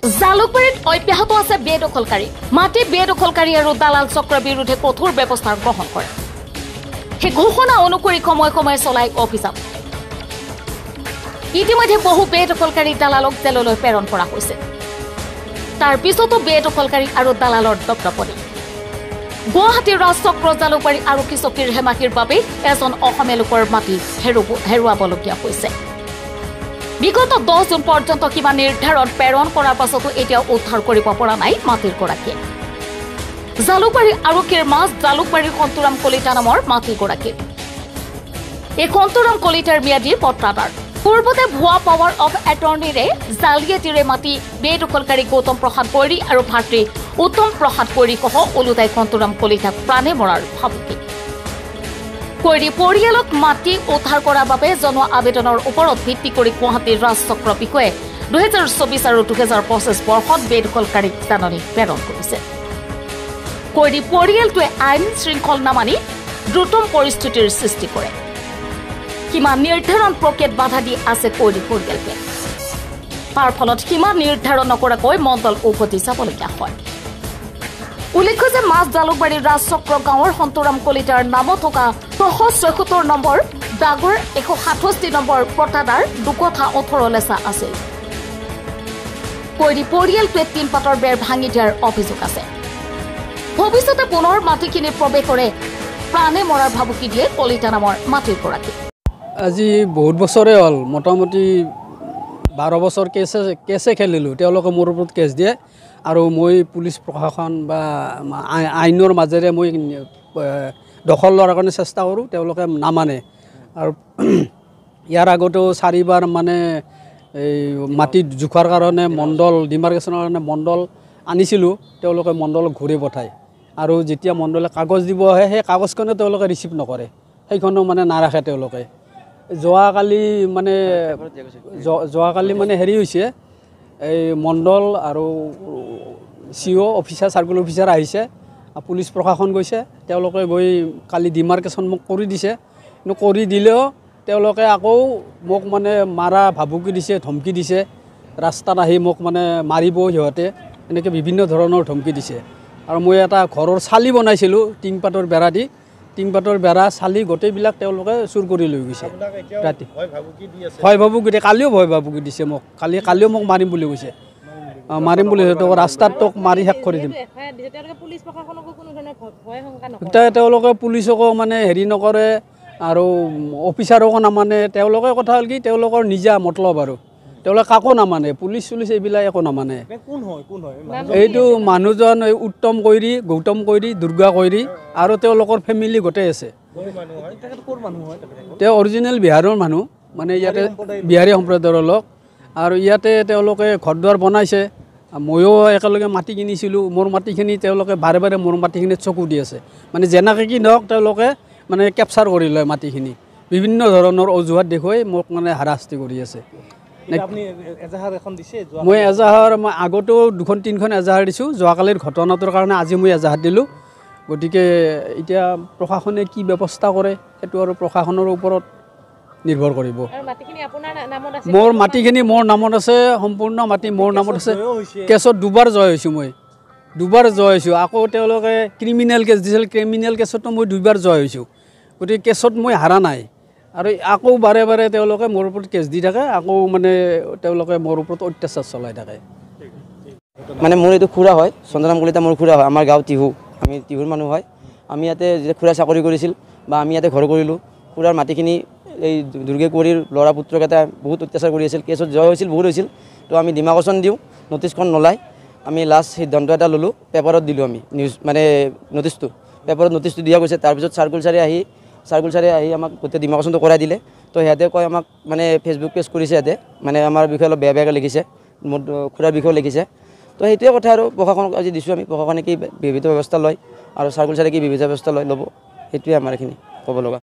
জালুকবাৰীত অব্যাহত আছে বেদখলকাৰী মাটি বেদখলকাৰী আৰু দালাল চক্ৰৰ বিৰুদ্ধে কঠোৰ ব্যৱস্থা গ্ৰহণ কৰে সেই ঘোষণা অনুসৰি সময় সময় চলাই অভিযান ইতিমধ্যে বহু বেদখলকাৰী দালালক জেললৈ প্ৰেৰণ কৰা হৈছে তাৰ পিছতো বেদখলকাৰী আৰু দালালৰ দপদপনি গুৱাহাটীৰ ৰাজচক্ৰ জালুকবাৰী আৰক্ষী চকীৰ হেমাকিৰ বাবে এজন অসমীয়া লোকৰ মাটি হেৰুৱাবলগীয়া হৈছে বিগত 10 জুন পৰ্যন্ত কিমান নিৰ্ধাৰণ প্ৰেৰণ কৰাৰ পাছতো এতিয়া উদ্ধাৰ কৰিব পৰা নাই মাটিৰ গৰাকীয়ে জালুকবাৰী আৰক্ষীৰ মাছ জালুকবাৰীৰ সন্তুৰাম কলিতা নামৰ মাটি গৰাকী এই সন্তুৰাম কলিতাৰ ম্যাদী পট্টাদাৰ পূৰ্বতে ভুৱা পাৱাৰ অফ এটৰ্ণীৰে জালিয়াতিৰে মাটি বেদখলকাৰী গৌতম প্ৰসাদ কৈৰী আৰু ভাতৃ উত্তম প্ৰসাদ কৈৰীসহ ওলোটাই সন্তুৰাম কলিতাক প্ৰাণে মৰাৰ ভাবুকি কৈৰী পৰিয়ালক মাটি উদ্ধাৰ কৰাৰ বাবে জনোৱা আবেদনৰ ওপৰত ভিত্তি কৰি গুৱাহাটীৰ ৰাজচক্ৰ বিষয়ে 2024 আৰু 2025 বৰ্ষত বেদখলকাৰীক জাননী প্ৰেৰণ কৰিছে কৈৰী পৰিয়ালটোৱে আইন শৃংখল নামানি দ্ৰুতম পৰিস্থিতিৰ সৃষ্টি কৰে সীমা নিৰ্ধাৰণ প্ৰক্ৰিয়াত বাধা দি আছে কৈৰী পৰিয়ালটোৱে তাৰ ফলত সীমা নিৰ্ধাৰণ নকৰাকৈ মণ্ডল উভতি যাবলগীয়া হয় উল্লেখ্য যে মাছ জালুকবাৰীৰ ৰাজচক্ৰ গাঁৱৰ সন্তুৰাম কলিতাৰ নামত থকা 376 নম্বৰ ডাগৰ 167 নম্বৰ পট্টাদাৰ দুকথা 18 লেচা আছিল কৈৰী পৰিয়ালটোৱে তিনপাতৰ বেৰ ভাঙি দিয়াৰ অভিযোগ আছে ভৱিষ্যতে পুনৰ মাটিখিনি প্ৰৱেশ কৰে প্ৰাণে মৰাৰ ভাবুকি দিয়ে কলিতা নামৰ মাটিৰ গৰাকী আজি বহুত বছৰে হ'ল মোটামুটি 12 বছৰ কেছে খেলিলোঁ তেওঁলোকে মোৰ ওপৰত কেছ দিয়ে আৰু মই পুলিচ প্ৰশাসন বা আইনৰ মাজেৰে মই দখল লোৱাৰ কাৰণে চেষ্টা কৰোঁ তেওঁলোকে নামানে আৰু ইয়াৰ আগতেও 4বাৰ মানে এই মাটি জোখাৰ কাৰণে মণ্ডল ডিমাৰ্কেশ্যনৰ কাৰণে মণ্ডল আনিছিলোঁ তেওঁলোকে মণ্ডলক ঘূৰি পঠায় আৰু যেতিয়া মণ্ডলে কাগজ দিব আহে সেই কাগজখনো তেওঁলোকে ৰিচিভ নকৰে সেইখনো মানে নাৰাখে তেওঁলোকে যোৱাকালি মানে হেৰি হৈছে এই মণ্ডল আৰু CO অফিচাৰ চাৰ্কুল অফিচাৰ আহিছে পুলিচ প্ৰশাসন গৈছে তেওঁলোকে গৈ কালি ডিমাৰ্কেশ্যন মোক কৰি দিছে কিন্তু কৰি দিলেও তেওঁলোকে আকৌ মোক মানে মাৰা ভাবুকি দিছে ধমকি দিছে ৰাস্তাত আহি মোক মানে মাৰিব সিহঁতে এনেকৈ বিভিন্ন ধৰণৰ ধমকি দিছে আৰু মই এটা ঘৰৰ চালি বনাইছিলোঁ টিংপাতৰ বেৰা দি টিংপাতৰ বেৰা চালি গোটেইবিলাক তেওঁলোকে চুৰ কৰি লৈ গৈছে ৰাতি ভয় ভাবুকি দিয়ে কালিও ভয় ভাবুকি দিছে মোক কালিও মোক মাৰিম বুলি কৈছে মাৰিম বুলি ৰাস্তাত তোক মাৰি শেষ কৰি দিম তেওঁলোকে পুলিচকো মানে হেৰি নকৰে আৰু অফিচাৰকো নামানে তেওঁলোকে কথা হ'ল কি তেওঁলোকৰ নিজা মতলব আৰু তেওঁলোকে কাকো নামানে পুলিচ চুলিচ এইবিলাক একো নামানে এইটো মানুহজন উত্তম কৈৰী গৌতম কৈৰী দুৰ্গা কৈৰী আৰু তেওঁলোকৰ ফেমিলি গোটেই আছে তেওঁ অৰিজিনেল বিহাৰৰ মানুহ মানে ইয়াতে বিহাৰী সম্প্ৰদায়ৰ লোক আৰু ইয়াতে তেওঁলোকে ঘৰ দুৱাৰ বনাইছে ময়ো একেলগে মাটি কিনিছিলোঁ মোৰ মাটিখিনি তেওঁলোকে বাৰে বাৰে মোৰ মাটিখিনিত চকু দি আছে মানে যেনেকৈ কি নহওক তেওঁলোকে মানে কেপচাৰ কৰি লয় মাটিখিনি বিভিন্ন ধৰণৰ অজুহাত দেখুৱাই মোক মানে হাৰাশাস্তি কৰি আছে মই এজাহাৰ মই আগতেও 2-3খন এজাহাৰ দিছোঁ যোৱাকালিৰ ঘটনাটোৰ কাৰণে আজি মই এজাহাৰ দিলোঁ গতিকে এতিয়া প্ৰশাসনে কি ব্যৱস্থা কৰে সেইটো আৰু প্ৰশাসনৰ ওপৰত নিৰ্ভৰ কৰিব মোৰ মাটিখিনি মোৰ নামত আছে সম্পূৰ্ণ মাটি মোৰ নামত আছে কেছত দুবাৰ জয় হৈছোঁ মই দুবাৰ জয় হৈছোঁ আকৌ তেওঁলোকে ক্ৰিমিনেল কেছ দিছিল ক্ৰিমিনেল কেছতো মই 2বাৰ জয় হৈছোঁ গতিকে কেছত মই হাৰা নাই আৰু আকৌ বাৰে বাৰে তেওঁলোকে মোৰ ওপৰত কেছ দি থাকে আকৌ মানে তেওঁলোকে মোৰ ওপৰত অত্যাচাৰ চলাই থাকে মানে মোৰ এইটো খুৰা হয় চন্দ্ৰনাম কলিতা মোৰ খুৰা হয় আমাৰ গাঁও টিহু আমি টিহুৰ মানুহ হয় আমি ইয়াতে যেতিয়া খুৰা চাকৰি কৰিছিল বা আমি ইয়াতে ঘৰ কৰিলোঁ খুৰাৰ মাটিখিনি এই দুৰ্গা কৈৰীৰ ল'ৰা পুত্ৰকেইটা বহুত অত্যাচাৰ কৰি আছিল কেছত জয় হৈছিল বহুত হৈছিল তো আমি ডিমাৰ্কেশ্যন দিওঁ নটিছখন নলাই আমি লাষ্ট সিদ্ধান্ত এটা ল'লোঁ পেপাৰত দিলোঁ আমি নিউজ মানে নটিছটো পেপাৰত নটিছটো দিয়া গৈছে তাৰপিছত চাৰ্কুল ছাৰে আহি আমাক গোটেই ডিমাৰ্কেশ্যনটো কৰাই দিলে তো সিহঁতে কয় আমাক মানে ফেচবুক পেজ কৰিছে সিহঁতে মানে আমাৰ বিষয়ে অলপ বেয়া লিখিছে মোৰ খুৰাৰ বিষয়েও লিখিছে তো সেইটোৱে কথা আৰু প্ৰশাসনক আজি দিছোঁ আমি প্ৰশাসনে কি বিহিত ব্যৱস্থা লয় আৰু চাৰ্কুল ছাৰে কি বিহিত ব্যৱস্থা ল'ব সেইটোৱে আমাৰ এইখিনি ক'ব লগা